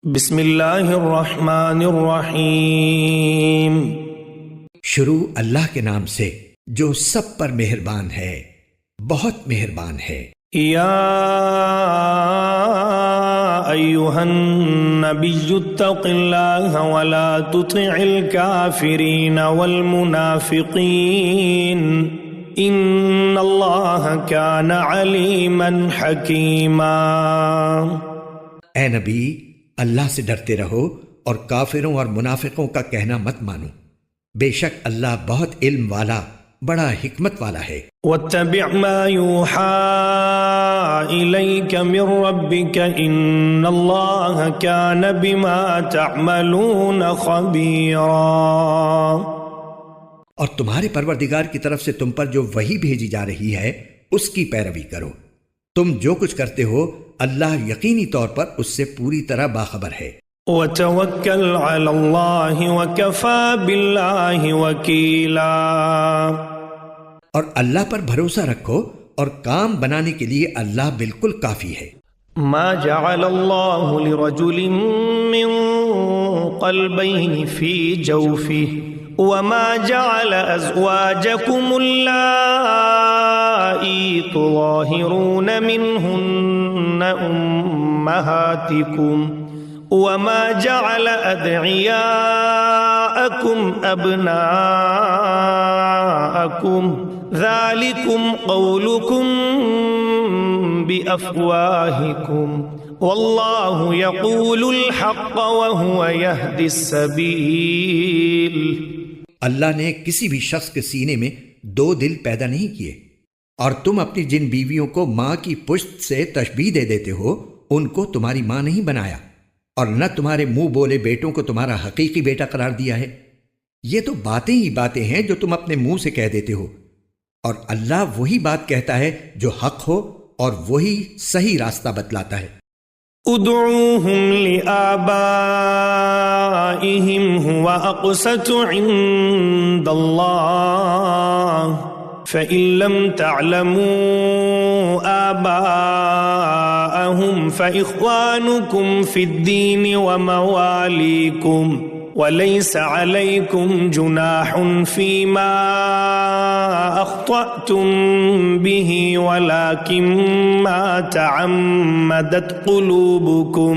بسم اللہ الرحمن الرحیم۔ شروع اللہ کے نام سے جو سب پر مہربان ہے، بہت مہربان ہے۔ یا ایھا النبی اتق اللہ ولا تطع الکافرین والمنافقین ان اللہ کان علیما حکیما۔ اے نبی، اللہ سے ڈرتے رہو اور کافروں اور منافقوں کا کہنا مت مانو، بے شک اللہ بہت علم والا، بڑا حکمت والا ہے۔ واتبع ما يوحى إليك من ربك إن الله كان بما تعملون خبيرا۔ اور تمہارے پروردگار کی طرف سے تم پر جو وحی بھیجی جا رہی ہے اس کی پیروی کرو، تم جو کچھ کرتے ہو اللہ یقینی طور پر اس سے پوری طرح باخبر ہے۔ وتوکل علی اللہ وکفی باللہ وکیلا۔ اور اللہ پر بھروسہ رکھو اور کام بنانے کے لیے اللہ بالکل کافی ہے۔ ما جعل اللہ لرجل من قلبین فی جوفہ وما جعل ازواجکم اللائی تظاہرون منہن امہاتکم وما جعل ادعیاءکم ابناءکم ذالکم قولکم بافواہکم واللہ یقول الحق وہو یہدی السبیل۔ اللہ نے کسی بھی شخص کے سینے میں دو دل پیدا نہیں کیے، اور تم اپنی جن بیویوں کو ماں کی پشت سے تشبیہ دے دیتے ہو ان کو تمہاری ماں نہیں بنایا، اور نہ تمہارے منہ بولے بیٹوں کو تمہارا حقیقی بیٹا قرار دیا ہے۔ یہ تو باتیں ہی باتیں ہیں جو تم اپنے منہ سے کہہ دیتے ہو، اور اللہ وہی بات کہتا ہے جو حق ہو اور وہی صحیح راستہ بتلاتا ہے۔ ادعوهم لآبائهم هو أقسط عند الله فإن لم تعلموا آباءهم فإخوانكم في الدين ومواليكم وليس عليكم جناح فيما أخطأتم به ولكن ما تعمدت قلوبكم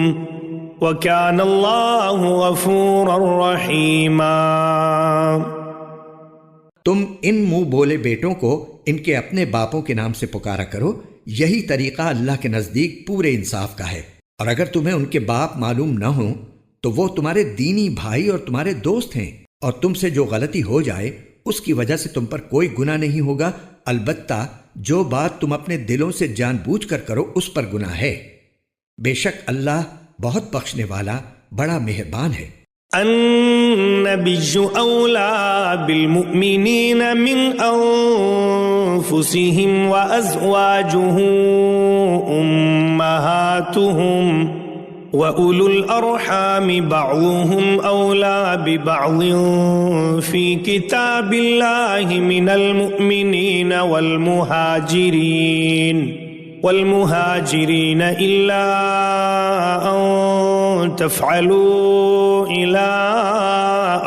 وكان الله غفورا رحيما۔ تم ان منہ بولے بیٹوں کو ان کے اپنے باپوں کے نام سے پکارا کرو، یہی طریقہ اللہ کے نزدیک پورے انصاف کا ہے، اور اگر تمہیں ان کے باپ معلوم نہ ہوں تو وہ تمہارے دینی بھائی اور تمہارے دوست ہیں، اور تم سے جو غلطی ہو جائے اس کی وجہ سے تم پر کوئی گناہ نہیں ہوگا، البتہ جو بات تم اپنے دلوں سے جان بوجھ کر کرو اس پر گناہ ہے۔ بے شک اللہ بہت بخشنے والا، بڑا مہربان ہے۔ النبی اولا بالمؤمنین من انفسهم وازواجه امہاتهم وَأُولُو الْأَرْحَامِ بَعْضُهُمْ أَوْلَى بِبَعْضٍ فِي كِتَابِ اللَّهِ مِنَ الْمُؤْمِنِينَ وَالْمُهَاجِرِينَ إِلَّا أَن تَفْعَلُوا إِلَىٰ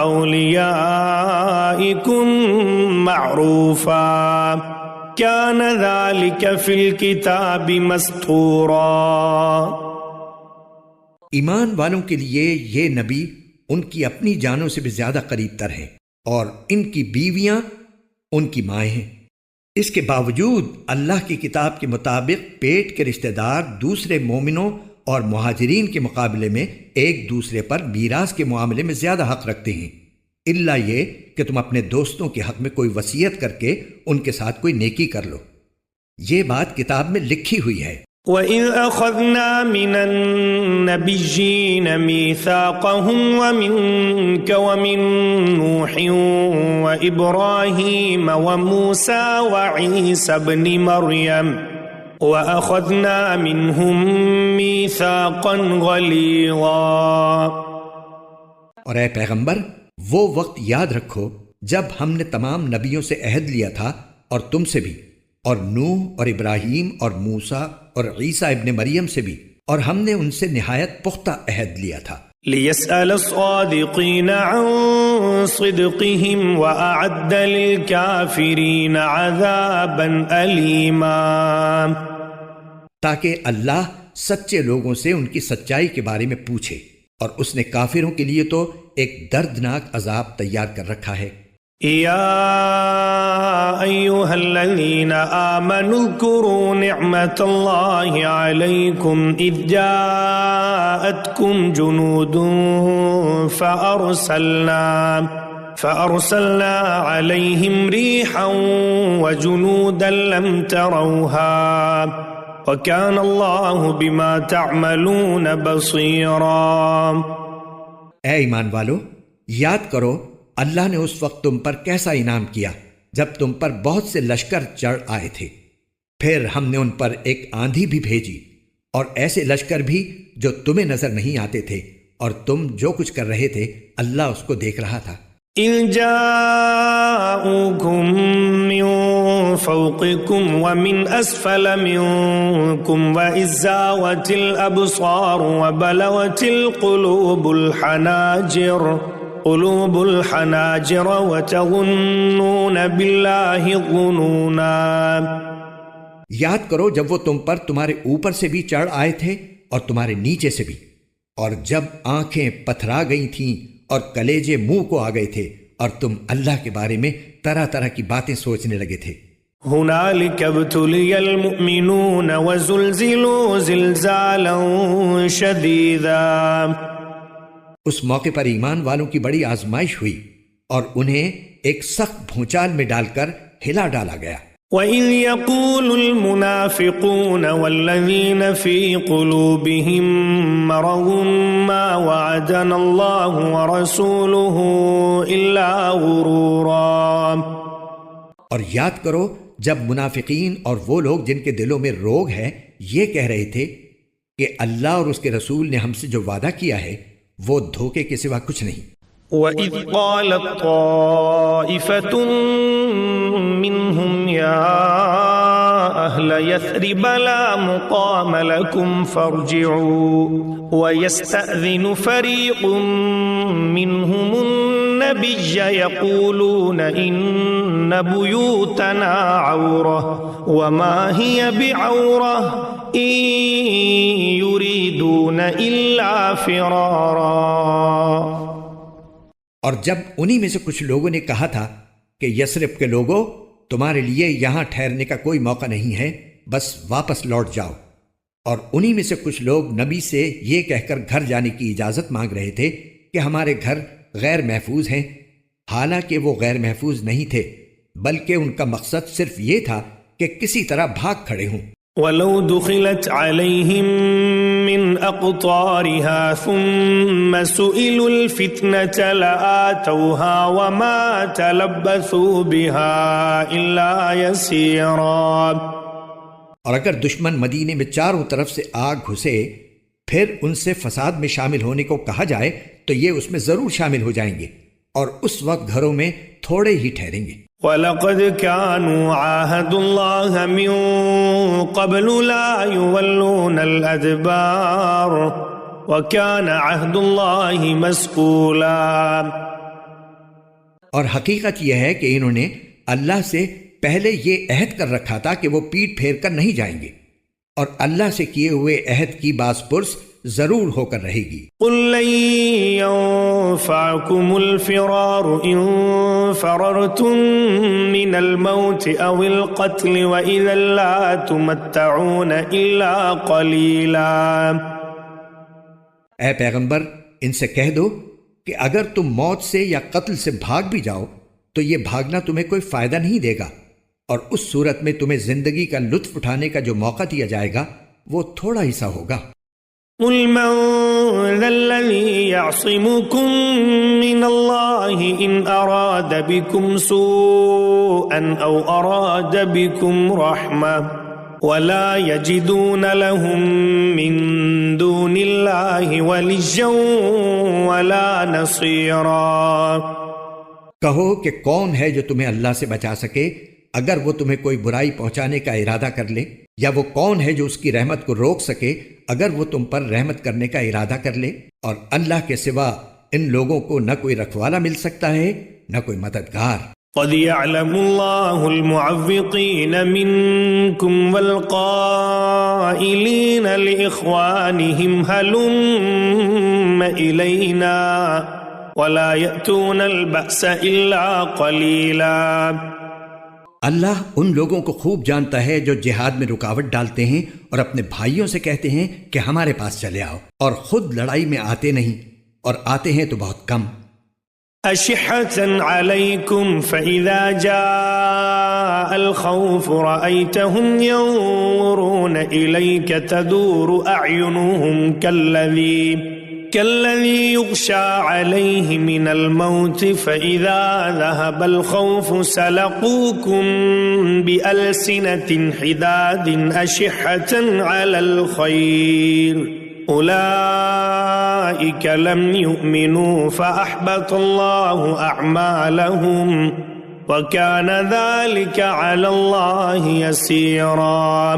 أَوْلِيَائِكُمْ مَعْرُوفًا كَانَ ذَلِكَ فِي الْكِتَابِ مَسْطُورًا۔ ایمان والوں کے لیے یہ نبی ان کی اپنی جانوں سے بھی زیادہ قریب تر ہیں، اور ان کی بیویاں ان کی مائیں ہیں۔ اس کے باوجود اللہ کی کتاب کے مطابق پیٹ کے رشتہ دار دوسرے مومنوں اور مہاجرین کے مقابلے میں ایک دوسرے پر میراث کے معاملے میں زیادہ حق رکھتے ہیں، الا یہ کہ تم اپنے دوستوں کے حق میں کوئی وصیت کر کے ان کے ساتھ کوئی نیکی کر لو۔ یہ بات کتاب میں لکھی ہوئی ہے۔ وَإِذْ أَخَذْنَا مِنَ النَّبِيِّينَ مِيثَاقَهُمْ وَمِنْكَ وَمِنْ نُوحٍ وَإِبْرَاهِيمَ وَمُوسَى وَعِيسَى ابْنِ مَرْيَمَ وَأَخَذْنَا مِنْهُمْ مِيثَاقًا غَلِيظًا۔ اور اے پیغمبر، وہ وقت یاد رکھو جب ہم نے تمام نبیوں سے عہد لیا تھا، اور تم سے بھی، اور نوح اور ابراہیم اور موسیٰ اور عیسیٰ ابن مریم سے بھی، اور ہم نے ان سے نہایت پختہ عہد لیا تھا، ليسأل الصادقين عن صدقهم وأعد للكافرين عذابا أليما، تاکہ اللہ سچے لوگوں سے ان کی سچائی کے بارے میں پوچھے، اور اس نے کافروں کے لیے تو ایک دردناک عذاب تیار کر رکھا ہے۔ يا أيها الذين آمنوا اذكروا نعمة الله عليكم إذ جاءتكم جنود فأرسلنا عليهم ريحا وجنودا لم تروها وكان الله بما تعملون بصيرا۔ اے ایمان والو، یاد کرو اللہ نے اس وقت تم پر کیسا انعام کیا جب تم پر بہت سے لشکر چڑھ آئے تھے، پھر ہم نے ان پر ایک آندھی بھی بھیجی اور ایسے لشکر بھی جو تمہیں نظر نہیں آتے تھے، اور تم جو کچھ کر رہے تھے اللہ اس کو دیکھ رہا تھا۔ إِذْ جَاءُوكُم مِّن فَوْقِكُمْ وَمِنْ أَسْفَلَ مِنكُمْ وَإِذْ زَاغَتِ الْأَبْصَارُ وَبَلَغَتِ قلوب الحناجر وتظنون باللہ الظنونا۔ یاد کرو جب وہ تم پر تمہارے اوپر سے بھی چڑھ آئے تھے اور تمہارے نیچے سے بھی، اور جب آنکھیں پتھرا گئی تھیں اور کلیجے منہ کو آ گئے تھے، اور تم اللہ کے بارے میں طرح طرح کی باتیں سوچنے لگے تھے۔ هنالك ابتلي المؤمنون وزلزلوا زلزالا شديدا۔ اس موقع پر ایمان والوں کی بڑی آزمائش ہوئی اور انہیں ایک سخت بھونچال میں ڈال کر ہلا ڈالا گیا۔ وَإِذْ يَقُولُ الْمُنَافِقُونَ وَالَّذِينَ فِي قُلُوبِهِم مَّرَضٌ مَّا وَعَدَنَا اللَّهُ وَرَسُولُهُ إِلَّا غُرُورًا۔ اور یاد کرو جب منافقین اور وہ لوگ جن کے دلوں میں روگ ہے یہ کہہ رہے تھے کہ اللہ اور اس کے رسول نے ہم سے جو وعدہ کیا ہے وہ دھوکے کے سوا کچھ نہیں۔ وَإِذْ قَالَتْ طَائِفَةٌ مِّنْهُمْ يَا أَهْلَ يَثْرِبَ لَا مُقَامَ لَكُمْ فَارْجِعُوا وَيَسْتَأْذِنُ فَرِيقٌ مِّنْهُمُ النَّبِيَّ يَقُولُونَ إِنَّ بُيُوتَنَا عَوْرَةٌ وَمَا هِيَ بِعَوْرَةٍ إِن يُرِيدُونَ إِلَّا فِرَارًا۔ اور جب انہی میں سے کچھ لوگوں نے کہا تھا کہ یثرب کے لوگوں تمہارے لیے یہاں ٹھہرنے کا کوئی موقع نہیں ہے، بس واپس لوٹ جاؤ، اور انہی میں سے کچھ لوگ نبی سے یہ کہہ کر گھر جانے کی اجازت مانگ رہے تھے کہ ہمارے گھر غیر محفوظ ہیں، حالانکہ وہ غیر محفوظ نہیں تھے، بلکہ ان کا مقصد صرف یہ تھا کہ کسی طرح بھاگ کھڑے ہوں۔ وَلَوْ دُخِلَتْ عَلَيْهِمْ مِنْ أَقْطَارِهَا ثُمَّ سُئِلُوا الْفِتْنَةَ لَآتَوْهَا وَمَا تَلَبَّثُوا بِهَا إِلَّا يَسِيرًا۔ اور اگر دشمن مدینے میں چاروں طرف سے آگ گھسے پھر ان سے فساد میں شامل ہونے کو کہا جائے تو یہ اس میں ضرور شامل ہو جائیں گے، اور اس وقت گھروں میں تھوڑے ہی ٹھہریں گے۔ وَلَقَدْ كَانُوا عَاهَدُوا اللَّهَ مِن قَبْلُ لَا يُوَلُّونَ الْأَدْبَارَ وَكَانَ عَهْدُ اللَّهِ مَسْئُولًا۔ اور حقیقت یہ ہے کہ انہوں نے اللہ سے پہلے یہ عہد کر رکھا تھا کہ وہ پیٹ پھیر کر نہیں جائیں گے، اور اللہ سے کیے ہوئے عہد کی باز پرس ضرور ہو کر رہے گی۔ قُل لَّن يَنفَعَكُمُ الْفِرَارُ إِن فَرَرْتُم مِّنَ الْمَوْتِ أَوِ الْقَتْلِ وَإِذًا لَّا تُمَتَّعُونَ إِلَّا قَلِيلًا۔ اے پیغمبر ان سے کہہ دو کہ اگر تم موت سے یا قتل سے بھاگ بھی جاؤ تو یہ بھاگنا تمہیں کوئی فائدہ نہیں دے گا، اور اس صورت میں تمہیں زندگی کا لطف اٹھانے کا جو موقع دیا جائے گا وہ تھوڑا ہی سا ہوگا۔ قُلْ مَن ذَا الَّذِي يَعْصِمُكُم مِّنَ اللَّهِ إِنْ أَرَادَ بِكُمْ سُوءًا أَوْ أَرَادَ بِكُمْ رَحْمَةً وَلَا يَجِدُونَ لَهُم مِّن دُونِ اللَّهِ وَلِيًّا وَلَا نَصِيرًا۔ کہو کہ کون ہے جو تمہیں اللہ سے بچا سکے اگر وہ تمہیں کوئی برائی پہنچانے کا ارادہ کر لے، یا وہ کون ہے جو اس کی رحمت کو روک سکے اگر وہ تم پر رحمت کرنے کا ارادہ کر لے، اور اللہ کے سوا ان لوگوں کو نہ کوئی رکھوالا مل سکتا ہے نہ کوئی مددگار۔ قد يعلم الله المعوقين منكم والقائلين لإخوانهم هلم إلينا ولا يأتون البأس إلا قليلا۔ اللہ ان لوگوں کو خوب جانتا ہے جو جہاد میں رکاوٹ ڈالتے ہیں اور اپنے بھائیوں سے کہتے ہیں کہ ہمارے پاس چلے آؤ، اور خود لڑائی میں آتے نہیں، اور آتے ہیں تو بہت کم۔ أشحة عليكم فإذا جاء الخوف رأيتهم ينظرون إليك تدور أعينهم كالذي يغشى عليه من الموت فإذا ذهب الخوف سلقوكم بألسنة حداد أشحة على الخير أولئك لم يؤمنوا فأحبط الله أعمالهم وكان ذلك على الله يسيرا۔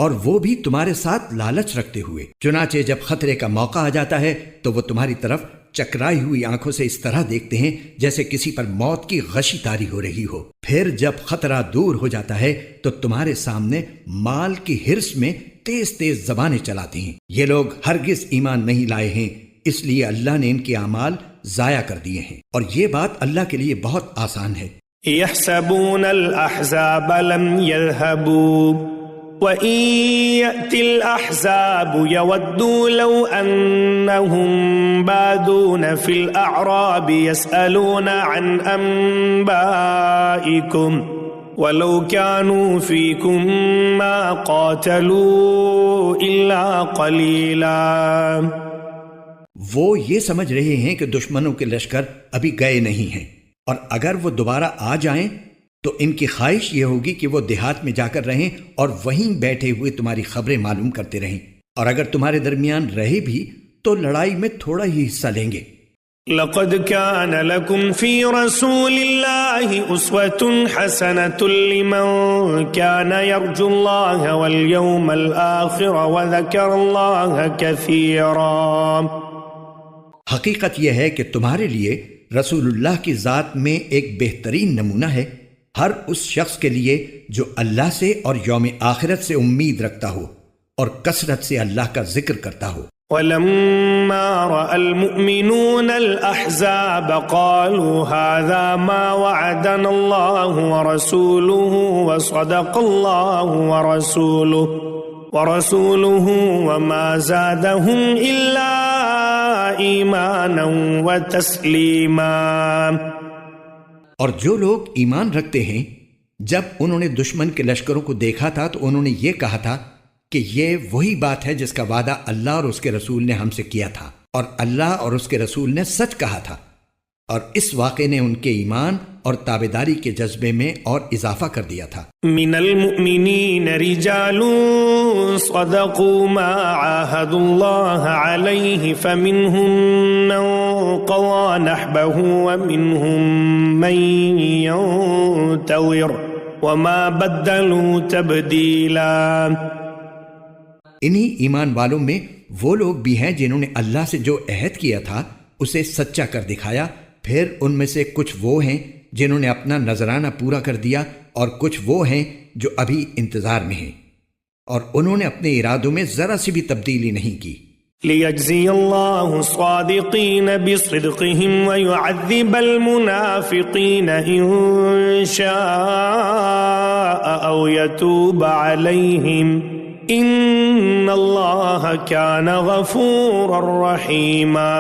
اور وہ بھی تمہارے ساتھ لالچ رکھتے ہوئے، چنانچہ جب خطرے کا موقع آ جاتا ہے تو وہ تمہاری طرف چکرائی ہوئی آنکھوں سے اس طرح دیکھتے ہیں جیسے کسی پر موت کی غشی طاری ہو رہی ہو۔ پھر جب خطرہ دور ہو جاتا ہے تو تمہارے سامنے مال کی ہرس میں تیز تیز زبانیں چلاتے ہیں۔ یہ لوگ ہرگز ایمان نہیں لائے ہیں، اس لیے اللہ نے ان کے اعمال ضائع کر دیے ہیں، اور یہ بات اللہ کے لیے بہت آسان ہے۔ يحسبون الأحزاب لم يذهبوا وَإِن يَأْتِ الْأَحْزَابُ يَوَدُّوا لَوْ أَنَّهُمْ بَادُونَ فِي الْأَعْرَابِ يَسْأَلُونَ عَنْ أَنْبَائِكُمْ وَلَوْ كَانُوا فِيكُمْ مَا قَاتَلُوا إِلَّا قَلِيلًا۔ وہ یہ سمجھ رہے ہیں کہ دشمنوں کے لشکر ابھی گئے نہیں ہیں، اور اگر وہ دوبارہ آ جائیں تو ان کی خواہش یہ ہوگی کہ وہ دیہات میں جا کر رہیں اور وہیں بیٹھے ہوئے تمہاری خبریں معلوم کرتے رہیں، اور اگر تمہارے درمیان رہے بھی تو لڑائی میں تھوڑا ہی حصہ لیں گے۔ لقد كان لكم في رسول الله أسوة حسنة لمن كان يرجو الله واليوم الآخر وذكر الله كثيرا۔ حقیقت یہ ہے کہ تمہارے لیے رسول اللہ کی ذات میں ایک بہترین نمونہ ہے ہر اس شخص کے لیے جو اللہ سے اور یوم آخرت سے امید رکھتا ہو اور کثرت سے اللہ کا ذکر کرتا ہو۔ وَلَمَّا رَأَى الْمُؤْمِنُونَ الْأَحْزَابَ قَالُوا هَذَا مَا وَعَدَنَا اللَّهُ وَرَسُولُهُ وَصَدَقَ اللَّهُ وَرَسُولُهُ وَمَا زَادَهُمْ إِلَّا إِيمَانًا وَتَسْلِيمًا۔ اور جو لوگ ایمان رکھتے ہیں جب انہوں نے دشمن کے لشکروں کو دیکھا تھا تو انہوں نے یہ کہا تھا کہ یہ وہی بات ہے جس کا وعدہ اللہ اور اس کے رسول نے ہم سے کیا تھا، اور اللہ اور اس کے رسول نے سچ کہا تھا، اور اس واقعے نے ان کے ایمان اور تابعداری کے جذبے میں اور اضافہ کر دیا تھا۔ من المؤمنین رجال صدقوا ما عاهدوا الله عليه فمنهم من قضى نحبه ومنهم من ينتظر وما بدلوا تبدیلا۔ انہی ایمان والوں میں وہ لوگ بھی ہیں جنہوں نے اللہ سے جو عہد کیا تھا اسے سچا کر دکھایا، پھر ان میں سے کچھ وہ ہیں جنہوں نے اپنا نذرانہ پورا کر دیا، اور کچھ وہ ہیں جو ابھی انتظار میں ہیں، اور انہوں نے اپنے ارادوں میں ذرا سی بھی تبدیلی نہیں کی۔ لِيَجْزِيَ اللَّهُ الصَّادِقِينَ بِصِدْقِهِمْ وَيُعَذِّبَ الْمُنَافِقِينَ إِن شَاءَ أَوْ يَتُوبَ عَلَيْهِمْ إِنَّ اللَّهَ كَانَ غَفُورًا رَحِيمًا۔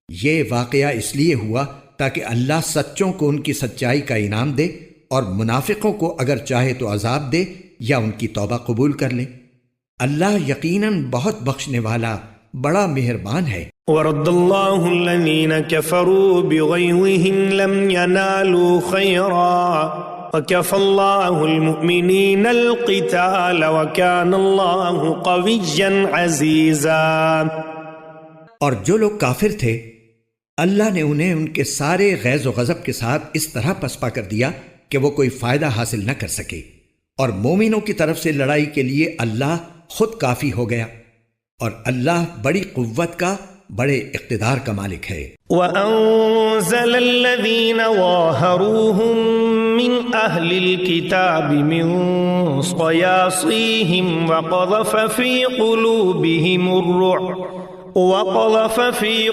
یہ واقعہ اس لیے ہوا تاکہ اللہ سچوں کو ان کی سچائی کا انعام دے، اور منافقوں کو اگر چاہے تو عذاب دے یا ان کی توبہ قبول کر لے۔ اللہ یقیناً بہت بخشنے والا بڑا مہربان ہے۔ وَرَدَّ اللَّهُ الَّذِينَ كَفَرُوا بِغَيْظِهِمْ لَمْ يَنَالُوا خَيْرًا وَكَفَى اللَّهُ الْمُؤْمِنِينَ الْقِتَالَ وَكَانَ اللَّهُ قَوِيًّا عَزِيزًا۔ اور جو لوگ کافر تھے اللہ نے انہیں ان کے سارے غیظ و غضب کے ساتھ اس طرح پسپا کر دیا کہ وہ کوئی فائدہ حاصل نہ کر سکے، اور مومنوں کی طرف سے لڑائی کے لیے اللہ خود کافی ہو گیا، اور اللہ بڑی قوت کا، بڑے اقتدار کا مالک ہے۔ وَأَنزَلَ الَّذِينَ ظَاهَرُوهُم مِّنْ أَهْلِ الْكِتَابِ مِنْ صَيَاصِيهِمْ وَقَذَفَ فِي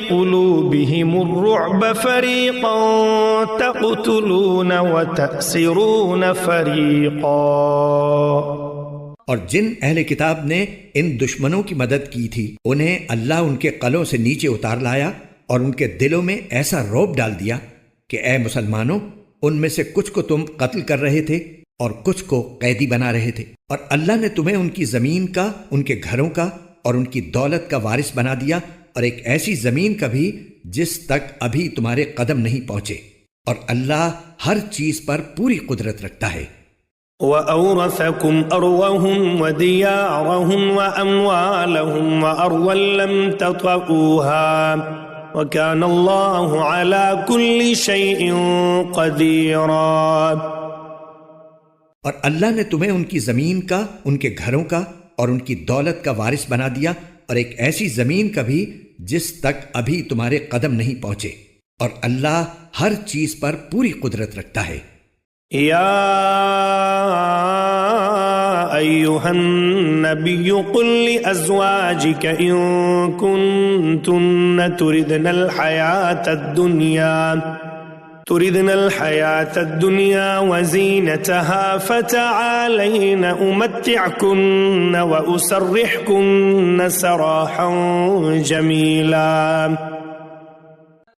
قُلُوبِهِمُ الرُّعْبَ فَرِيقًا تَقْتُلُونَ وَتَأْسِرُونَ فَرِيقًا۔ اور جن اہل کتاب نے ان دشمنوں کی مدد کی تھی، انہیں اللہ ان کے قلوں سے نیچے اتار لایا اور ان کے دلوں میں ایسا رعب ڈال دیا کہ اے مسلمانوں، ان میں سے کچھ کو تم قتل کر رہے تھے اور کچھ کو قیدی بنا رہے تھے، اور اللہ نے تمہیں ان کی زمین کا، ان کے گھروں کا اور ان کی دولت کا وارث بنا دیا، اور ایک ایسی زمین کا بھی جس تک ابھی تمہارے قدم نہیں پہنچے، اور اللہ ہر چیز پر پوری قدرت رکھتا ہے۔ وَأَوْرَثَكُمْ أَرْضَهُمْ وَدِيَارَهُمْ وَأَمْوَالَهُمْ وَأَرْضًا لَّمْ تَطَئُوهَا وَكَانَ اللَّهُ عَلَى كُلِّ شَيْءٍ قَدِيرًا۔ اور اللہ نے تمہیں ان کی زمین کا، ان کے گھروں کا اور ان کی دولت کا وارث بنا دیا، اور ایک ایسی زمین کا بھی جس تک ابھی تمہارے قدم نہیں پہنچے، اور اللہ ہر چیز پر پوری قدرت رکھتا ہے۔ یا ایھا النبی قل لأزواجک ان کنتن تردن الحیاة الدنیا وزینتها فتعالین امتعکن واسرحکن سراحا جمیلا۔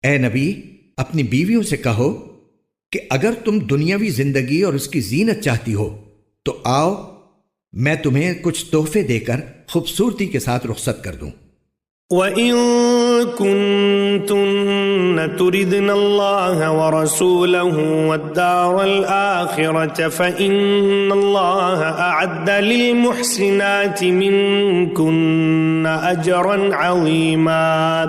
اے نبی، اپنی بیویوں سے کہو کہ اگر تم دنیاوی زندگی اور اس کی زینت چاہتی ہو تو آؤ، میں تمہیں کچھ تحفے دے کر خوبصورتی کے ساتھ رخصت کر دوں۔ وَإِن كُنتُنَّ تُرِدْنَ اللَّهَ وَرَسُولَهُ وَالدَّارَ الْآخِرَةَ فَإِنَّ اللَّهَ أَعَدَّ لِلْمُحْسِنَاتِ مِنكُنَّ أَجْرًا عَظِيمًا۔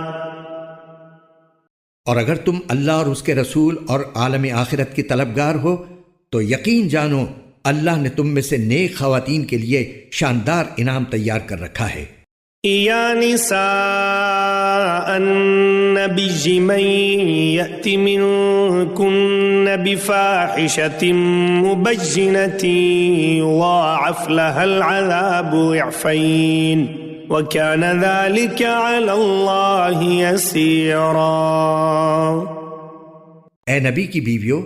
اور اگر تم اللہ اور اس کے رسول اور عالم آخرت کی طلبگار ہو تو یقین جانو اللہ نے تم میں سے نیک خواتین کے لیے شاندار انعام تیار کر رکھا ہے۔ یا نساء النبی من یأت منکن بفاحشة مبینة یضاعف لها العذاب ضعفین وَكَانَ ذَلِكَ عَلَى اللَّهِ يَسِيرًا۔ اے نبی کی بیویوں،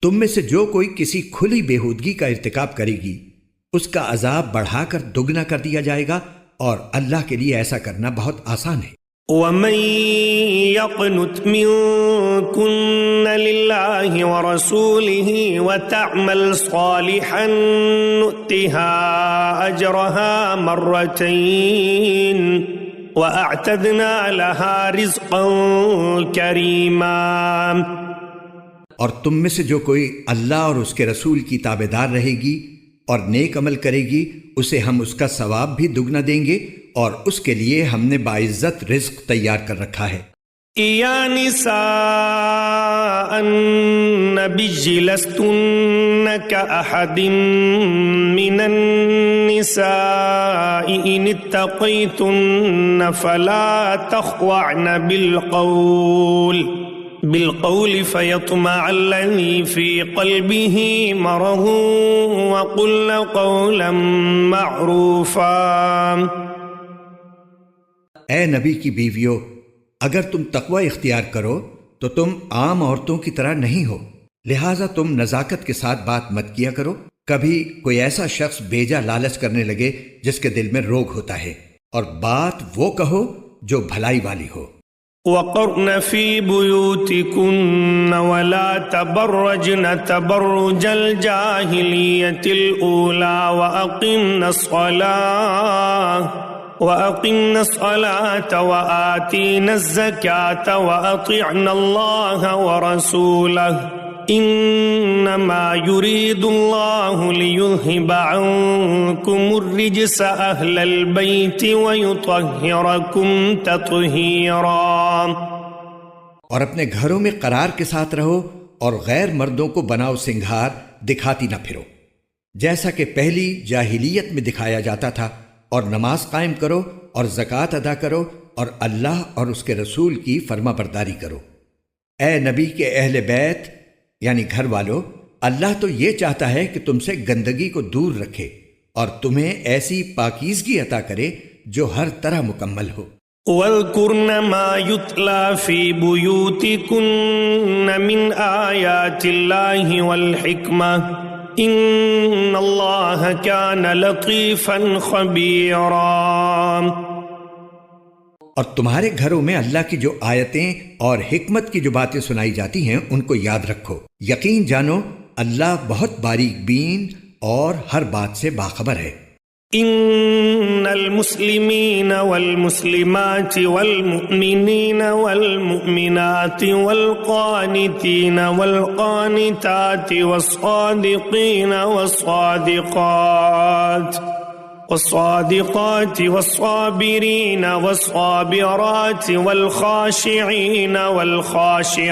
تم میں سے جو کوئی کسی کھلی بےہودگی کا ارتکاب کرے گی، اس کا عذاب بڑھا کر دگنا کر دیا جائے گا، اور اللہ کے لیے ایسا کرنا بہت آسان ہے۔ وَمَن يَقْنُتْ مِنكُنَّ لِلَّهِ وَرَسُولِهِ وَتَعْمَلْ صَالِحًا نُؤْتِهَا أَجْرَهَا مَرَّتَيْنِ وَأَعْتَدْنَا لَهَا رِزْقًا كَرِيمًا۔ اور تم میں سے جو کوئی اللہ اور اس کے رسول کی تابعدار رہے گی اور نیک عمل کرے گی، اسے ہم اس کا ثواب بھی دگنا دیں گے، اور اس کے لیے ہم نے باعزت رزق تیار کر رکھا ہے۔ یا نساء النبی لستن کأحد من النساء ان اتقیتن فلا تخضعن بالقول فيطمع الذي في قلبه مرض وقلن قولا معروفا۔ اے نبی کی بیویوں، اگر تم تقوی اختیار کرو تو تم عام عورتوں کی طرح نہیں ہو، لہٰذا تم نزاکت کے ساتھ بات مت کیا کرو۔ کبھی کوئی ایسا شخص بیجا لالچ کرنے لگے جس کے دل میں روگ ہوتا ہے، اور بات وہ کہو جو بھلائی والی ہو۔ وَقَرْنَ فِي بُيُوتِكُنَّ وَلَا تَبَرَّجْنَ تَبَرُّجَ الْجَاهِلِيَّةِ الْأُولَى وَأَقِمْنَ الصَّلَاةَ وَآتِينَ الزَّكَاةَ وَأَطِعْنَ اللَّهَ وَرَسُولَهُ إِنَّمَا يُرِيدُ اللَّهُ لِيُذْهِبَ عَنكُمُ الرِّجْسَ أَهْلَ الْبَيْتِ وَيُطَهِّرَكُمْ تَطْهِيرًا۔ اور اپنے گھروں میں قرار کے ساتھ رہو، اور غیر مردوں کو بناؤ سنگھار دکھاتی نہ پھرو۔ جیسا کہ پہلی جاہلیت میں دکھایا جاتا تھا، اور نماز قائم کرو اور زکوٰۃ ادا کرو اور اللہ اور اس کے رسول کی فرما برداری کرو۔ اے نبی کے اہل بیت یعنی گھر والو، اللہ تو یہ چاہتا ہے کہ تم سے گندگی کو دور رکھے اور تمہیں ایسی پاکیزگی عطا کرے جو ہر طرح مکمل ہو۔ وَاذْكُرْنَ مَا يُتْلَى فِي بُيُوتِكُنَّ مِنْ آيَاتِ اللَّهِ وَالْحِكْمَةِ إِنَّ اللَّهَ كَانَ لَطِيفًا خَبِيرًا۔ اور تمہارے گھروں میں اللہ کی جو آیتیں اور حکمت کی جو باتیں سنائی جاتی ہیں ان کو یاد رکھو، یقین جانو اللہ بہت باریک بین اور ہر بات سے باخبر ہے۔ ان المسلمین والمسلمات والمؤمنین والمؤمنات والقانتین والقانتات والصادقین والصادقات والصابرین والصابرات والخاشعین والخاشعات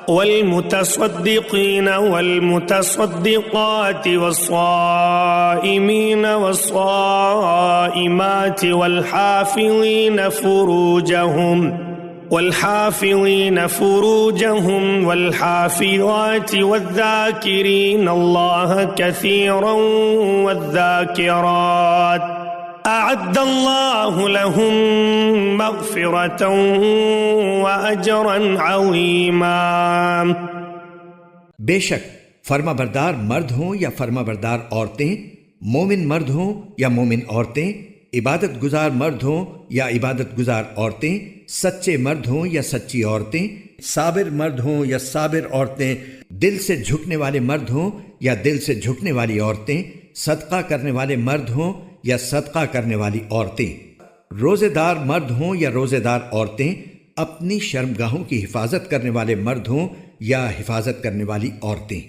والمتصدقین والمتصدقات والصائمین والصائمات والحافظین فروجهم والحافظات والذاکرین اللہ کثیرا والذاکرات اعد اللہ لهم مغفرة واجرا عظیما۔ بے شک فرما بردار مرد ہوں یا فرما بردار عورتیں، مومن مرد ہوں یا مومن عورتیں، عبادت گزار مرد ہوں یا عبادت گزار عورتیں، سچے مرد ہوں یا سچی عورتیں، صابر مرد ہوں یا صابر عورتیں، دل سے جھکنے والے مرد ہوں یا دل سے جھکنے والی عورتیں، صدقہ کرنے والے مرد ہوں یا صدقہ کرنے والی عورتیں، روزے دار مرد ہوں یا روزے دار عورتیں، اپنی شرمگاہوں کی حفاظت کرنے والے مرد ہوں یا حفاظت کرنے والی عورتیں،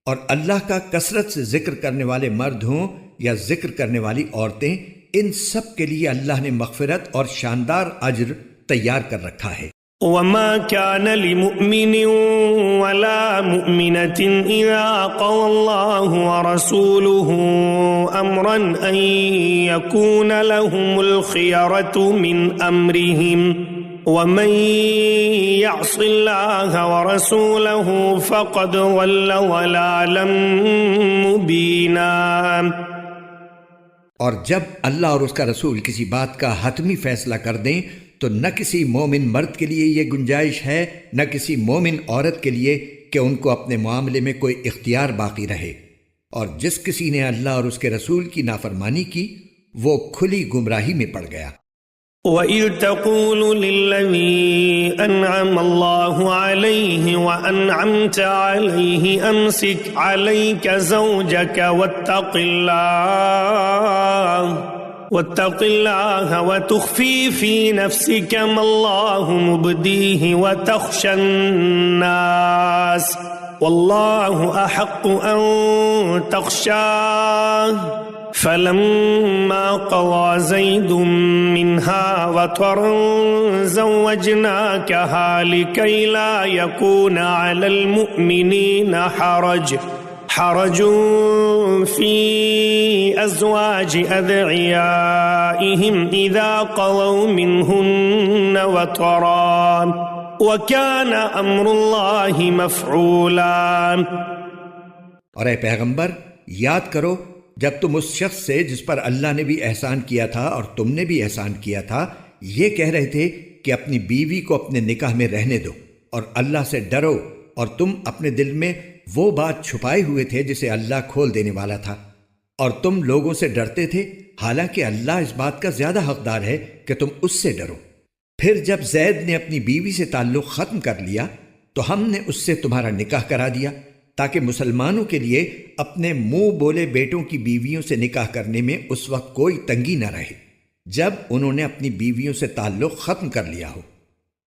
اور اللہ کا کثرت سے ذکر کرنے والے مرد ہوں یا ذکر کرنے والی عورتیں، ان سب کے لیے اللہ نے مغفرت اور شاندار اجر تیار کر رکھا ہے۔ وما كان لمؤمن ولا مؤمنة إذا قضى الله ورسوله أمرا أن يكون لهم الخيرة من أمرهم ومن يعص الله ورسوله فقد ضل ضلالا مبينا۔ اور جب اللہ اور اس کا رسول کسی بات کا حتمی فیصلہ کر دیں تو نہ کسی مومن مرد کے لیے یہ گنجائش ہے نہ کسی مومن عورت کے لیے کہ ان کو اپنے معاملے میں کوئی اختیار باقی رہے، اور جس کسی نے اللہ اور اس کے رسول کی نافرمانی کی وہ کھلی گمراہی میں پڑ گیا۔ وَإِذْ تَقُولُ لِلَّذِي أَنْعَمَ اللَّهُ عَلَيْهِ وَأَنْعَمْتَ عَلَيْهِ أَمْسِكْ عَلَيْكَ زَوْجَكَ واتق الله وتخفي في نفسك ما الله مبديه وتخشى الناس والله أحق أن تخشاه فلما قضى زيد منها وطرا زوجناكها لكي لا يكون على المؤمنين حرج في أزواج أدعيائهم إذا قضوا منهن وطرا وكان أمر الله مفعولا۔ اور اے پیغمبر یاد کرو جب تم اس شخص سے جس پر اللہ نے بھی احسان کیا تھا اور تم نے بھی احسان کیا تھا یہ کہہ رہے تھے کہ اپنی بیوی کو اپنے نکاح میں رہنے دو اور اللہ سے ڈرو، اور تم اپنے دل میں وہ بات چھپائے ہوئے تھے جسے اللہ کھول دینے والا تھا، اور تم لوگوں سے ڈرتے تھے، حالانکہ اللہ اس بات کا زیادہ حقدار ہے کہ تم اس سے ڈرو۔ پھر جب زید نے اپنی بیوی سے تعلق ختم کر لیا تو ہم نے اس سے تمہارا نکاح کرا دیا تاکہ مسلمانوں کے لیے اپنے منہ بولے بیٹوں کی بیویوں سے نکاح کرنے میں اس وقت کوئی تنگی نہ رہے جب انہوں نے اپنی بیویوں سے تعلق ختم کر لیا ہو،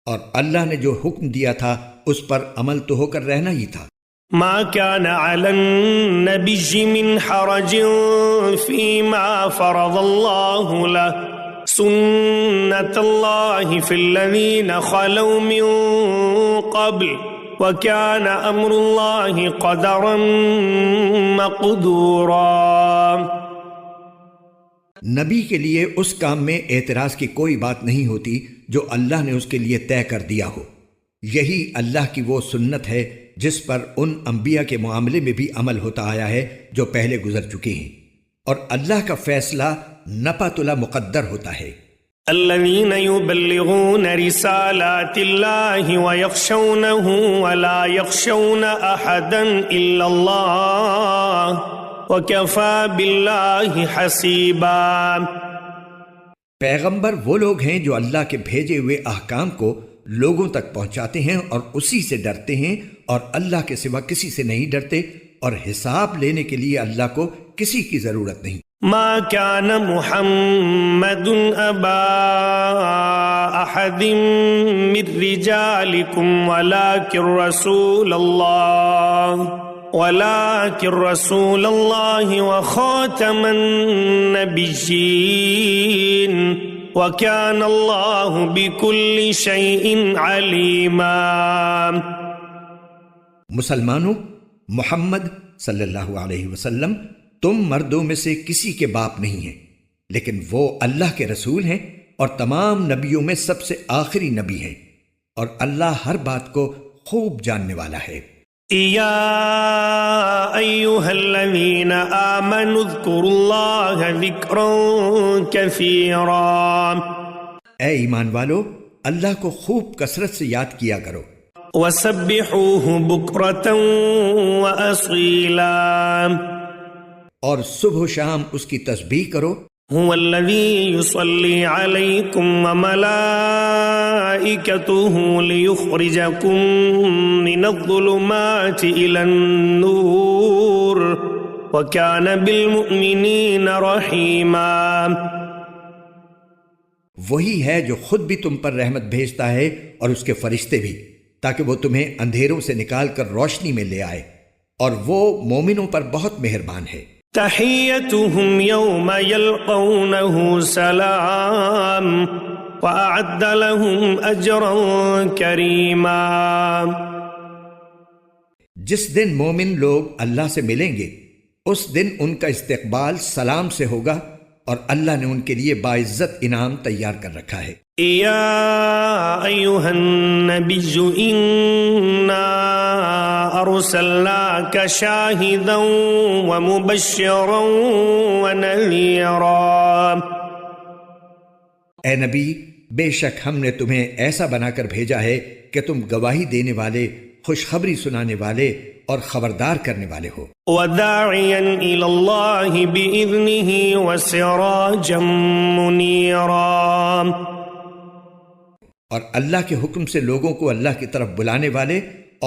اور اللہ نے جو حکم دیا تھا اس پر عمل تو ہو کر رہنا ہی تھا۔ ما كان على النبي من حرج فيما فرض الله له سنة الله في الذين خلوا من قبل وكان أمر الله قدرا مقدورا. نبی کے لیے اس کام میں اعتراض کی کوئی بات نہیں ہوتی جو اللہ نے اس کے لیے طے کر دیا ہو. یہی اللہ کی وہ سنت ہے جس پر ان انبیاء کے معاملے میں بھی عمل ہوتا آیا ہے جو پہلے گزر چکے ہیں، اور اللہ کا فیصلہ نپاتلا مقدر ہوتا ہے. الذين يبلغون رسالات الله ويخشونه ولا يخشون أحدا إلا الله وكفى بالله حسيبا. پیغمبر وہ لوگ ہیں جو اللہ کے بھیجے ہوئے احکام کو لوگوں تک پہنچاتے ہیں اور اسی سے ڈرتے ہیں، اور اللہ کے سوا کسی سے نہیں ڈرتے، اور حساب لینے کے لیے اللہ کو کسی کی ضرورت نہیں. ما كان محمد أبا أحد من رجالكم ولكن رسول الله وخاتم النبيين وكان الله بكل شيء عليما. مسلمانوں، محمد صلی اللہ علیہ وسلم تم مردوں میں سے کسی کے باپ نہیں ہیں، لیکن وہ اللہ کے رسول ہیں اور تمام نبیوں میں سب سے آخری نبی ہیں، اور اللہ ہر بات کو خوب جاننے والا ہے. یا ایھا الذین آمنوا اذکروا اللہ ذکرا کثیرا. اے ایمان والو، اللہ کو خوب کثرت سے یاد کیا کرو. وسبحوہ بکرۃ واصیلا. اور صبح و شام اس کی تسبیح کرو. هو الذی یصلی علیکم وملائکتہ لیخرجکم من الظلمات الی النور وکان بالمؤمنین رحیما. وہی ہے جو خود بھی تم پر رحمت بھیجتا ہے اور اس کے فرشتے بھی، تاکہ وہ تمہیں اندھیروں سے نکال کر روشنی میں لے آئے، اور وہ مومنوں پر بہت مہربان ہے. تحیتهم یوم یلقونه سلام وأعد لهم اجرا کریما. جس دن مومن لوگ اللہ سے ملیں گے اس دن ان کا استقبال سلام سے ہوگا، اور اللہ نے ان کے لیے باعزت انعام تیار کر رکھا ہے. یا ایھا النبی انا ارسلناک شاہدا ومبشرا ونذیرا. اے نبی، بے شک ہم نے تمہیں ایسا بنا کر بھیجا ہے کہ تم گواہی دینے والے، خوشخبری سنانے والے اور خبردار کرنے والے ہو. وداعیا الی اللہ باذنہ وسراجا منیرا. اور اللہ کے حکم سے لوگوں کو اللہ کی طرف بلانے والے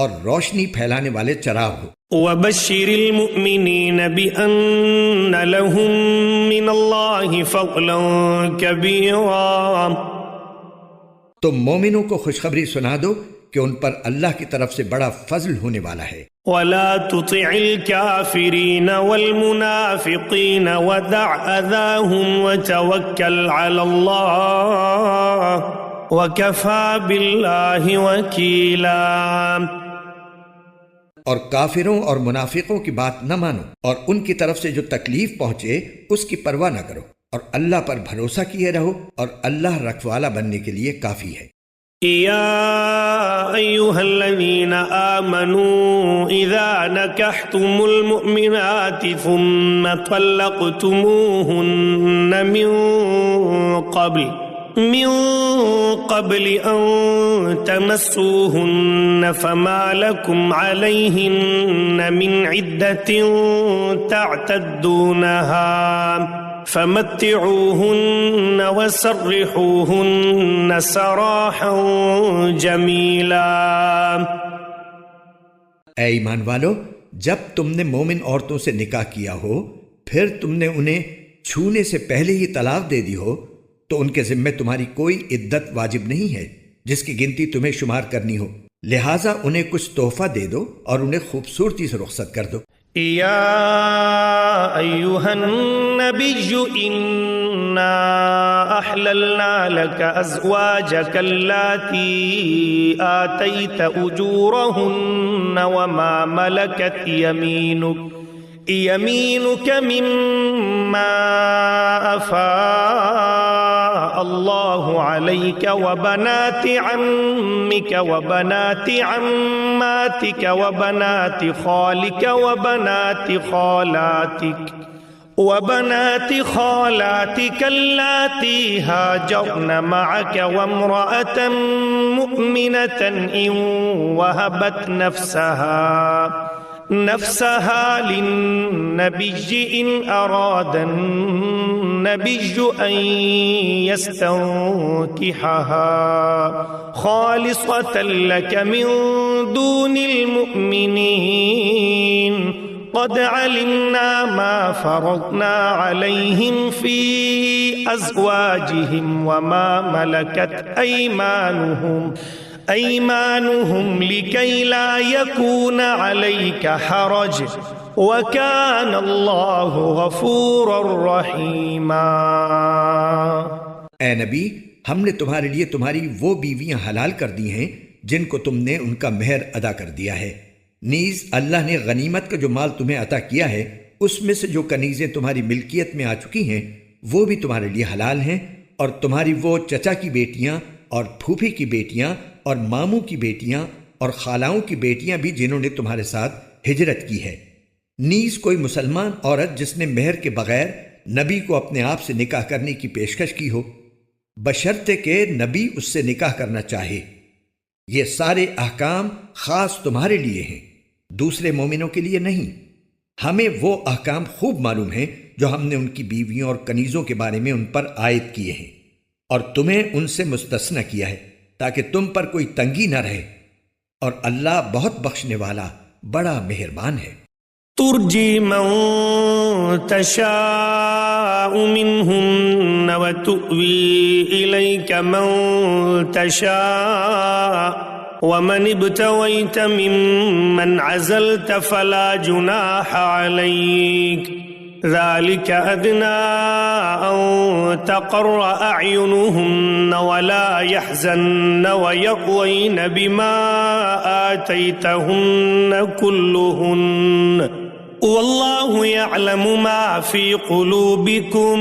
اور روشنی پھیلانے والے چراغ ہو. وبشر المؤمنین بأن لهم من اللہ فضلا کبیرا. تم مومنوں کو خوشخبری سنا دو کہ ان پر اللہ کی طرف سے بڑا فضل ہونے والا ہے. ولا تطع الكافرین والمنافقین ودع اذاهم وتوکل علی اللہ وَكَفَى بِاللَّهِ وَكِيلًا. اور کافروں اور منافقوں کی بات نہ مانو، اور ان کی طرف سے جو تکلیف پہنچے اس کی پرواہ نہ کرو، اور اللہ پر بھروسہ کیے رہو، اور اللہ رکھوالا بننے کے لیے کافی ہے. یا ایھا الذین آمنوا اذا نکحتم المؤمنات ثم طلقتموهن من قبل ان تمسوهن فما لكم عليهن من عدة تعتدونها فمتعوهن وسرحوهن سراحا جمیلا. اے ایمان والو، جب تم نے مومن عورتوں سے نکاح کیا ہو، پھر تم نے انہیں چھونے سے پہلے ہی طلاق دے دی ہو، تو ان کے ذمے تمہاری کوئی عدت واجب نہیں ہے جس کی گنتی تمہیں شمار کرنی ہو، لہٰذا انہیں کچھ تحفہ دے دو اور انہیں خوبصورتی سے رخصت کر دو. يا أيها النبي إنا أحللنا لك أزواجك اللاتي آتيت أجورهن وما ملكت يمينك مما أفاء الله عليك وبنات عمك وبنات عماتك وبنات خالك وبنات خالاتك اللاتي هاجرن معك وامرأة مؤمنة إن وهبت نفسها للنبي إن أراد النبي أن يستنكحها خالصة لك من دون المؤمنين قد علمنا ما فرضنا عليهم في أزواجهم وما ملكت أيمانهم لكي لا يكون عليك حرج وكان الله غفورا رحيما۔ اے نبی، ہم نے تمہارے لیے تمہاری وہ بیویاں حلال کر دی ہیں جن کو تم نے ان کا مہر ادا کر دیا ہے۔ نیز اللہ نے غنیمت کا جو مال تمہیں عطا کیا ہے اس میں سے جو کنیزیں تمہاری ملکیت میں آ چکی ہیں وہ بھی تمہارے لیے حلال ہیں، اور تمہاری وہ چچا کی بیٹیاں اور پھوپھی کی بیٹیاں اور ماموں کی بیٹیاں اور خالاؤں کی بیٹیاں بھی جنہوں نے تمہارے ساتھ ہجرت کی ہے۔ نیز کوئی مسلمان عورت جس نے مہر کے بغیر نبی کو اپنے آپ سے نکاح کرنے کی پیشکش کی ہو، بشرطے کہ نبی اس سے نکاح کرنا چاہے۔ یہ سارے احکام خاص تمہارے لیے ہیں، دوسرے مومنوں کے لیے نہیں۔ ہمیں وہ احکام خوب معلوم ہیں جو ہم نے ان کی بیویوں اور کنیزوں کے بارے میں ان پر عائد کیے ہیں، اور تمہیں ان سے مستثنی کیا ہے تاکہ تم پر کوئی تنگی نہ رہے، اور اللہ بہت بخشنے والا بڑا مہربان ہے۔ ترجی من تشاء منہن وتؤوی الیک من تشاء ومن ابتویت ممن عزلت فلا جناح علیک ذلك أدنى أن تقر أعينهن ولا يحزن ويرضين بما آتيتهن كلهن والله يعلم ما في قلوبكم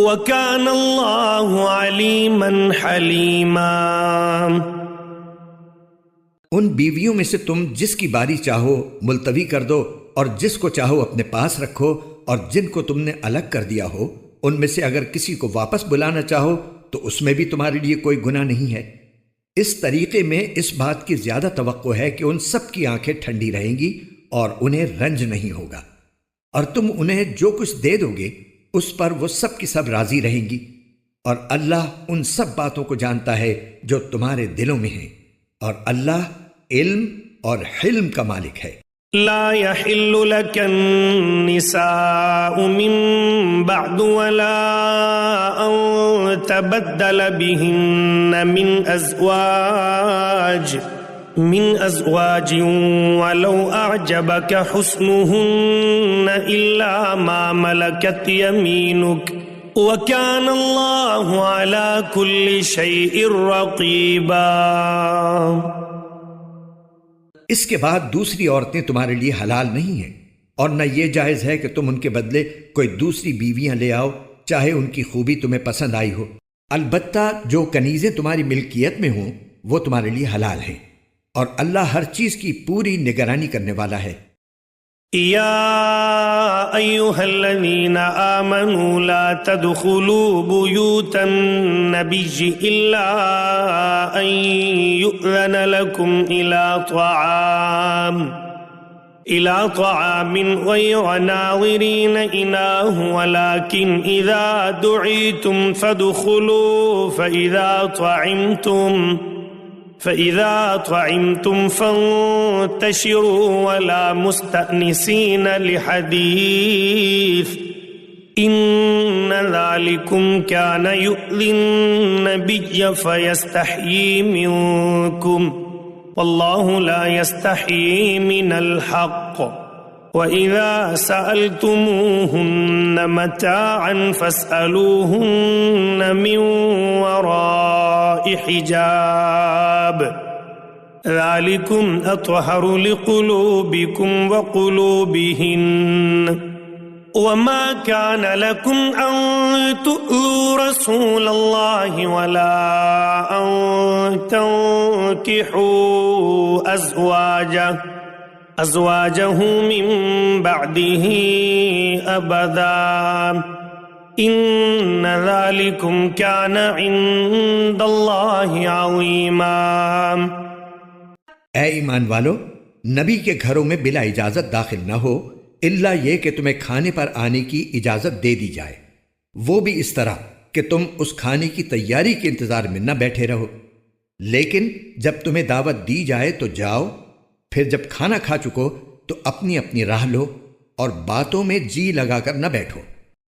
وكان الله عليما حليما۔ ان بیویوں میں سے تم جس کی باری چاہو ملتوی کر دو، اور جس کو چاہو اپنے پاس رکھو، اور جن کو تم نے الگ کر دیا ہو ان میں سے اگر کسی کو واپس بلانا چاہو تو اس میں بھی تمہارے لیے کوئی گناہ نہیں ہے۔ اس طریقے میں اس بات کی زیادہ توقع ہے کہ ان سب کی آنکھیں ٹھنڈی رہیں گی اور انہیں رنج نہیں ہوگا، اور تم انہیں جو کچھ دے دو گے اس پر وہ سب کی سب راضی رہیں گی، اور اللہ ان سب باتوں کو جانتا ہے جو تمہارے دلوں میں ہیں، اور اللہ علم اور حلم کا مالک ہے۔ لا يحل لك النساء من بعد ولا أن تبدل بهن من أزواج ولو أعجبك حسنهن إلا ما ملكت يمينك وكان الله على كل شيء رقيبا۔ اس کے بعد دوسری عورتیں تمہارے لیے حلال نہیں ہیں، اور نہ یہ جائز ہے کہ تم ان کے بدلے کوئی دوسری بیویاں لے آؤ چاہے ان کی خوبی تمہیں پسند آئی ہو، البتہ جو کنیزیں تمہاری ملکیت میں ہوں وہ تمہارے لیے حلال ہیں، اور اللہ ہر چیز کی پوری نگرانی کرنے والا ہے۔ يا أيها الذين آمنوا لا تدخلوا بيوت النبي إلا أن يؤذن لكم إلى طعام غير ناظرين إناه ولكن إذا دعيتم فادخلوا فإذا طعمتم فانتشروا ولا مستأنسين لحديث إن ذلكم كان يؤذي النبي فيستحيي منكم والله لا يستحيي من الحق وَإِذَا سَأَلْتُمُوهُنَّ مَتَاعًا فَاسْأَلُوهُنَّ مِنْ وَرَاءِ حِجَابٍ ذَلِكُمْ أَطْهَرُ لِقُلُوبِكُمْ وَقُلُوبِهِنَّ وَمَا كَانَ لَكُمْ أَن تُؤْذُوا رَسُولَ اللَّهِ وَلَا أَن تَنكِحُوا أَزْوَاجَهُ مِن بَعْدِهِ أَبَدًا إِنَّ ذَلِكُمْ كَانَ عِندَ اللَّهِ عَظِيمًا۔ اے ایمان والو، نبی کے گھروں میں بلا اجازت داخل نہ ہو الا یہ کہ تمہیں کھانے پر آنے کی اجازت دے دی جائے، وہ بھی اس طرح کہ تم اس کھانے کی تیاری کے انتظار میں نہ بیٹھے رہو، لیکن جب تمہیں دعوت دی جائے تو جاؤ، پھر جب کھانا کھا چکو تو اپنی اپنی راہ لو اور باتوں میں جی لگا کر نہ بیٹھو۔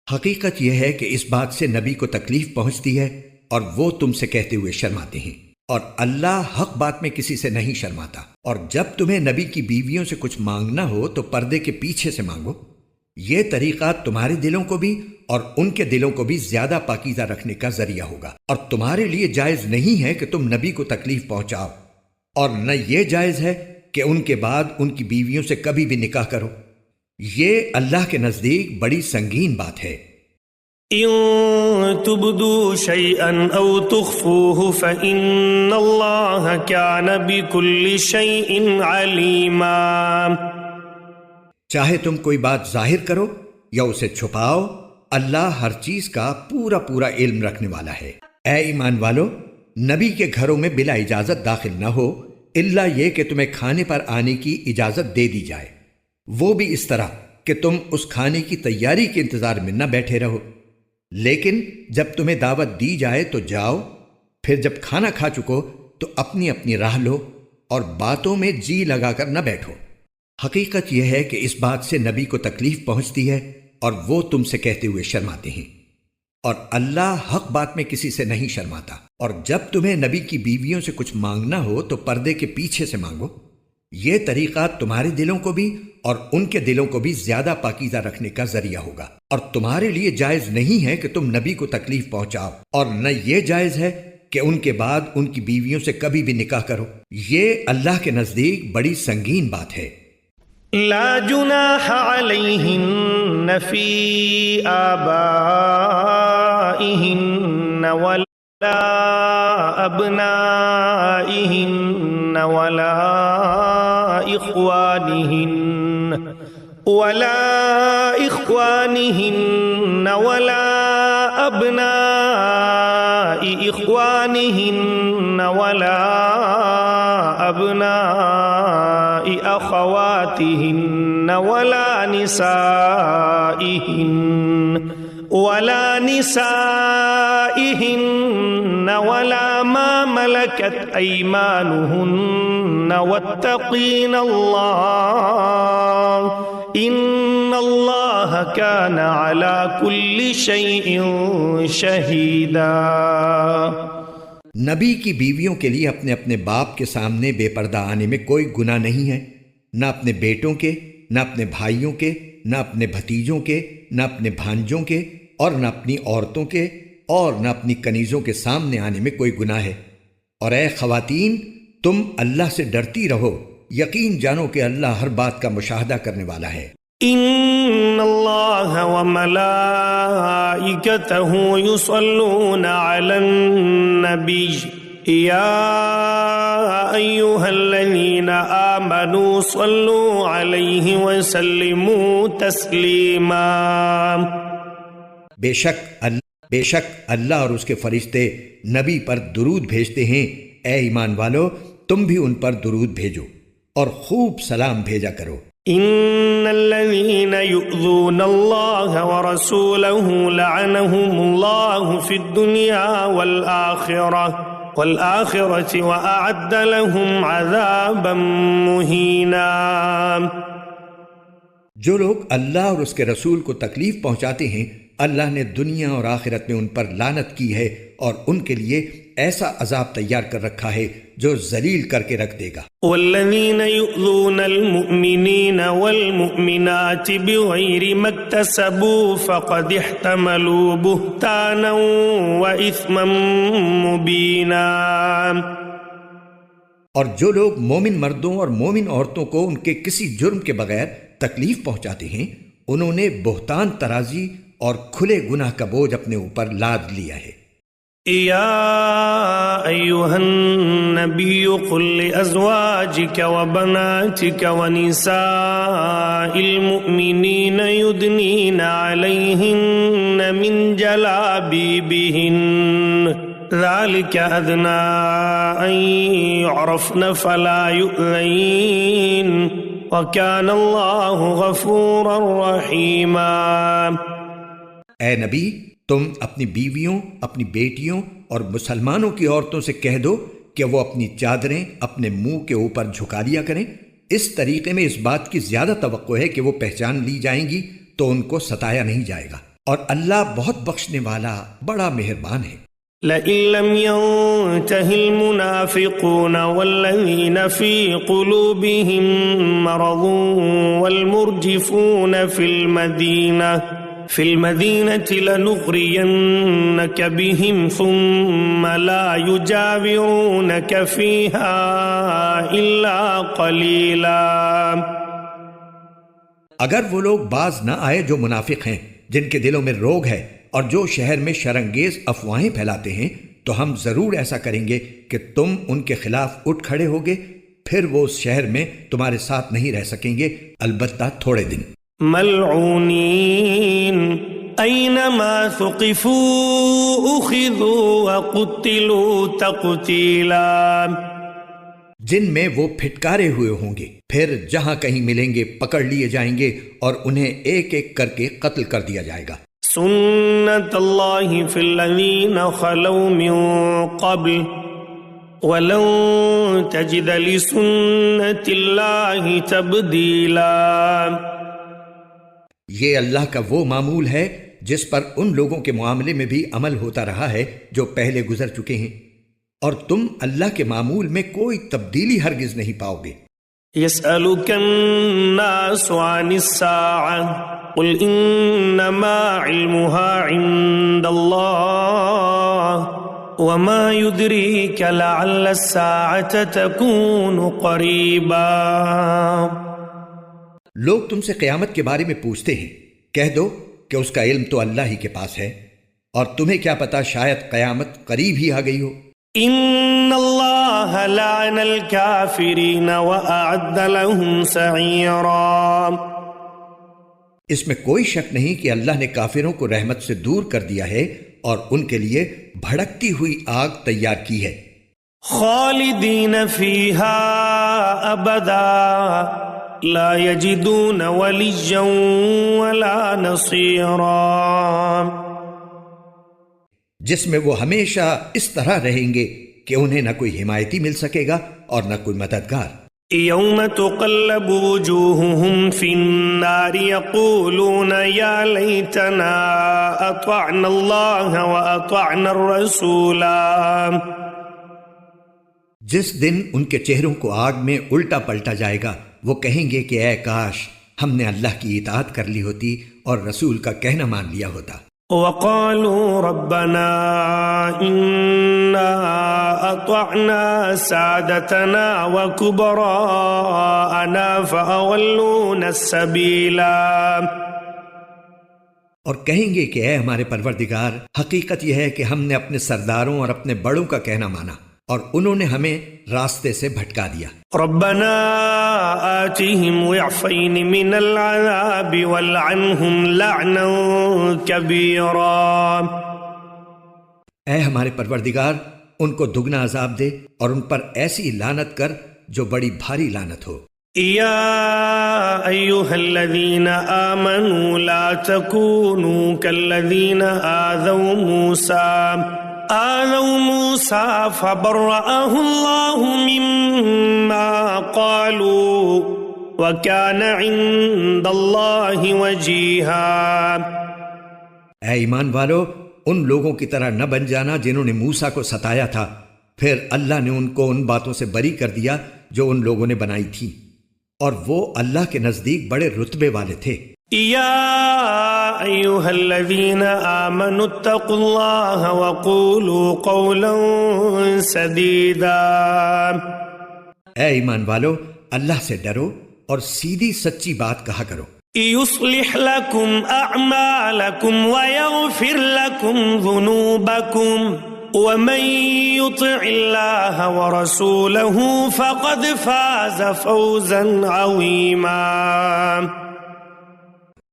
حقیقت یہ ہے کہ اس بات سے نبی کو تکلیف پہنچتی ہے اور وہ تم سے کہتے ہوئے شرماتے ہیں، اور اللہ حق بات میں کسی سے نہیں شرماتا۔ اور جب تمہیں نبی کی بیویوں سے کچھ مانگنا ہو تو پردے کے پیچھے سے مانگو، یہ طریقہ تمہارے دلوں کو بھی اور ان کے دلوں کو بھی زیادہ پاکیزہ رکھنے کا ذریعہ ہوگا۔ اور تمہارے لیے جائز نہیں ہے کہ تم نبی کو تکلیف پہنچاؤ، اور نہ یہ جائز ہے کہ ان کے بعد ان کی بیویوں سے کبھی بھی نکاح کرو، یہ اللہ کے نزدیک بڑی سنگین بات ہے۔ إن تبدوا شيئا أو تخفوه فإن الله كان بكل شيء عليما۔ چاہے تم کوئی بات ظاہر کرو یا اسے چھپاؤ، اللہ ہر چیز کا پورا پورا علم رکھنے والا ہے۔ اے ایمان والو، نبی کے گھروں میں بلا اجازت داخل نہ ہو الا یہ کہ تمہیں کھانے پر آنے کی اجازت دے دی جائے، وہ بھی اس طرح کہ تم اس کھانے کی تیاری کے انتظار میں نہ بیٹھے رہو، لیکن جب تمہیں دعوت دی جائے تو جاؤ، پھر جب کھانا کھا چکو تو اپنی اپنی راہ لو اور باتوں میں جی لگا کر نہ بیٹھو۔ حقیقت یہ ہے کہ اس بات سے نبی کو تکلیف پہنچتی ہے اور وہ تم سے کہتے ہوئے شرماتے ہیں، اور اللہ حق بات میں کسی سے نہیں شرماتا۔ اور جب تمہیں نبی کی بیویوں سے کچھ مانگنا ہو تو پردے کے پیچھے سے مانگو، یہ طریقہ تمہارے دلوں کو بھی اور ان کے دلوں کو بھی زیادہ پاکیزہ رکھنے کا ذریعہ ہوگا۔ اور تمہارے لیے جائز نہیں ہے کہ تم نبی کو تکلیف پہنچاؤ، اور نہ یہ جائز ہے کہ ان کے بعد ان کی بیویوں سے کبھی بھی نکاح کرو، یہ اللہ کے نزدیک بڑی سنگین بات ہے۔ لا جناح علیہن فی آبائہن ولا ابنائہن ولا إخوانهن ولا أبناء إخوانهن ولا أبناء أخواتهن ولا نسائهن ولا ما ملكت أيمانهن واتقين الله إن الله كان على كل شيء شهيدا۔ نبی کی بیویوں کے لیے اپنے اپنے باپ کے سامنے بے پردہ آنے میں کوئی گناہ نہیں ہے، نہ اپنے بیٹوں کے، نہ اپنے بھائیوں کے، نہ اپنے بھتیجوں کے، نہ اپنے بھانجوں کے، اور نہ اپنی عورتوں کے، اور نہ اپنی کنیزوں کے سامنے آنے میں کوئی گناہ ہے۔ اور اے خواتین، تم اللہ سے ڈرتی رہو، یقین جانو کہ اللہ ہر بات کا مشاہدہ کرنے والا ہے۔ ان اللہ وملائکتہ یصلون علی النبی یا ایہا الذین آمنوا صلوا علیہ وسلموا تسلیما۔ بے شک اللہ اور اس کے فرشتے نبی پر درود بھیجتے ہیں، اے ایمان والو تم بھی ان پر درود بھیجو اور خوب سلام بھیجا کرو۔ ان الذين يؤذون الله ورسوله لعنهم الله في الدنيا والآخرة وأعد لهم عذابا مهينا۔ جو لوگ اللہ اور اس کے رسول کو تکلیف پہنچاتے ہیں، اللہ نے دنیا اور آخرت میں ان پر لعنت کی ہے اور ان کے لیے ایسا عذاب تیار کر رکھا ہے جو ذلیل کر کے رکھ دے گا۔ والذين يؤذون المؤمنين والمؤمنات بغير ما اكتسبوا فقد احتملوا بهتانا وإثما مبينا۔ اور جو لوگ مومن مردوں اور مومن عورتوں کو ان کے کسی جرم کے بغیر تکلیف پہنچاتے ہیں، انہوں نے بہتان ترازی اور کھلے گناہ کا بوجھ اپنے اوپر لاد لیا ہے۔ يا أيها النبي قل لأزواجك وبناتك ونساء المؤمنين يدنين عليهن من جلابيبهن ذلك أدنى أن يعرفن فلا يؤذين وكان الله غفورا رحيما۔ اے نبی، تم اپنی بیویوں، اپنی بیٹیوں اور مسلمانوں کی عورتوں سے کہہ دو کہ وہ اپنی چادریں اپنے منہ کے اوپر جھکا لیا کریں۔ اس طریقے میں اس بات کی زیادہ توقع ہے کہ وہ پہچان لی جائیں گی تو ان کو ستایا نہیں جائے گا، اور اللہ بہت بخشنے والا بڑا مہربان ہے۔ لئن لم ينته المنافقون والذين في قلوبهم مرض والمرجفون في المدينة لنغرينك بهم ثم لا يجاورونك فيها إلا قليلا۔ اگر وہ لوگ باز نہ آئے جو منافق ہیں، جن کے دلوں میں روگ ہے اور جو شہر میں شرنگیز افواہیں پھیلاتے ہیں، تو ہم ضرور ایسا کریں گے کہ تم ان کے خلاف اٹھ کھڑے ہوگے، پھر وہ اس شہر میں تمہارے ساتھ نہیں رہ سکیں گے، البتہ تھوڑے دن۔ ملعونین اینما ثقفوا اخذوا وقتلوا تقتیلا، جن میں وہ پھٹکارے ہوئے ہوں گے، پھر جہاں کہیں ملیں گے پکڑ لیے جائیں گے اور انہیں ایک ایک کر کے قتل کر دیا جائے گا۔ سنت اللہ فی الذین خلو من قبل وَلَن تَجِدَ لِسُنَّةِ اللَّهِ تَبْدِيلًا۔ یہ اللہ کا وہ معمول ہے جس پر ان لوگوں کے معاملے میں بھی عمل ہوتا رہا ہے جو پہلے گزر چکے ہیں، اور تم اللہ کے معمول میں کوئی تبدیلی ہرگز نہیں پاؤ گے۔ يَسْأَلُكَ النَّاسُ عَنِ السَّاعَةِ قُلْ إِنَّمَا عِلْمُهَا عِندَ اللَّهِ وَمَا يُدْرِيكَ لَعَلَّ السَّاعَةَ تَكُونُ قَرِيبًا۔ لوگ تم سے قیامت کے بارے میں پوچھتے ہیں، کہہ دو کہ اس کا علم تو اللہ ہی کے پاس ہے، اور تمہیں کیا پتا شاید قیامت قریب ہی آ گئی ہو۔ ان اللہ لعن الکافرین وأعد لهم سعیرا۔ اس میں کوئی شک نہیں کہ اللہ نے کافروں کو رحمت سے دور کر دیا ہے اور ان کے لیے بھڑکتی ہوئی آگ تیار کی ہے۔ خالدین فیہا ابدا لا یجدون ولیا ولا نصیرا۔ جس میں وہ ہمیشہ اس طرح رہیں گے کہ انہیں نہ کوئی حمایتی مل سکے گا اور نہ کوئی مددگار۔ یوم تقلب وجوہہم فی النار یقولون یا لیتنا اطعنا اللہ واطعنا الرسولا۔ جس دن ان کے چہروں کو آگ میں الٹا پلٹا جائے گا، وہ کہیں گے کہ اے کاش ہم نے اللہ کی اطاعت کر لی ہوتی اور رسول کا کہنا مان لیا ہوتا۔ وقالوا ربنا إنا أطعنا سادتنا وكبراءنا فأضلونا السبيلا۔ اور کہیں گے کہ اے ہمارے پروردگار، حقیقت یہ ہے کہ ہم نے اپنے سرداروں اور اپنے بڑوں کا کہنا مانا اور انہوں نے ہمیں راستے سے بھٹکا دیا۔ ربنا آتهم ضعفين من العذاب والعنهم لعنا كبيرا۔ اے ہمارے پروردگار، ان کو دگنا عذاب دے اور ان پر ایسی لعنت کر جو بڑی بھاری لعنت ہو۔ یا ایھا الذین آمنوا لا تکونوا کالذین آذوا موسیٰ فبرأہ اللہ مما قالوا وکان عند اللہ وجیہا۔ اے ایمان والو، ان لوگوں کی طرح نہ بن جانا جنہوں نے موسیٰ کو ستایا تھا، پھر اللہ نے ان کو ان باتوں سے بری کر دیا جو ان لوگوں نے بنائی تھی، اور وہ اللہ کے نزدیک بڑے رتبے والے تھے۔ يا أيها الذين آمنوا اتقوا الله وقولوا قولا سديدا۔ اے ایمان والو، اللہ سے ڈرو اور سیدھی سچی بات کہا کرو۔ يصلح لكم أعمالكم ويغفر لكم ذنوبكم ومن يطع الله ورسوله فقد فاز فوزا عظيما۔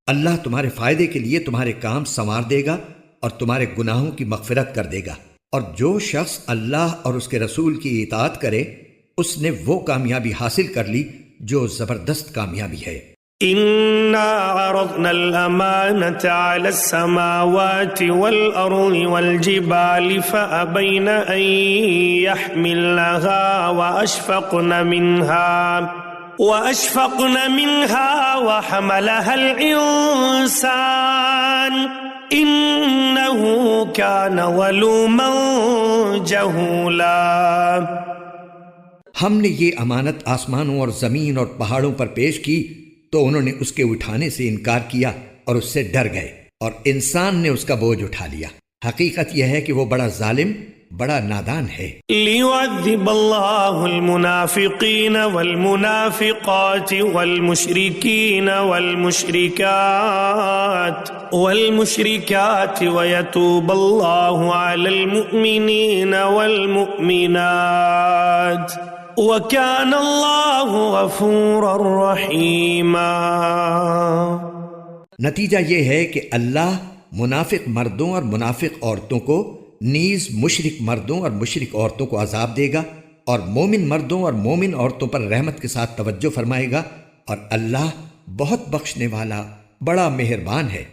اللہ تمہارے فائدے کے لیے تمہارے کام سنوار دے گا اور تمہارے گناہوں کی مغفرت کر دے گا، اور جو شخص اللہ اور اس کے رسول کی اطاعت کرے اس نے وہ کامیابی حاصل کر لی جو زبردست کامیابی ہے۔ إنا عرضنا الأمانة على السماوات والأرض والجبال فأبين أن يحملنها وأشفقن منها وحملها الإنسان إنه كان ظلوما جهولا۔ ہم نے یہ امانت آسمانوں اور زمین اور پہاڑوں پر پیش کی تو انہوں نے اس کے اٹھانے سے انکار کیا اور اس سے ڈر گئے، اور انسان نے اس کا بوجھ اٹھا لیا۔ حقیقت یہ ہے کہ وہ بڑا ظالم، بڑا نادان ہے۔ لِيُعَذِّبَ اللَّهُ الْمُنَافِقِينَ وَالْمُنَافِقَاتِ وَالْمُشْرِكِينَ وَالْمُشْرِكَاتِ وَيَتُوبَ اللَّهُ عَلَى الْمُؤْمِنِينَ وَالْمُؤْمِنَاتِ وَكَانَ اللَّهُ غَفُورًا رَحِيمًا۔ نتیجہ یہ ہے کہ اللہ منافق مردوں اور منافق عورتوں کو، نیز مشرک مردوں اور مشرک عورتوں کو عذاب دے گا، اور مومن مردوں اور مومن عورتوں پر رحمت کے ساتھ توجہ فرمائے گا، اور اللہ بہت بخشنے والا، بڑا مہربان ہے۔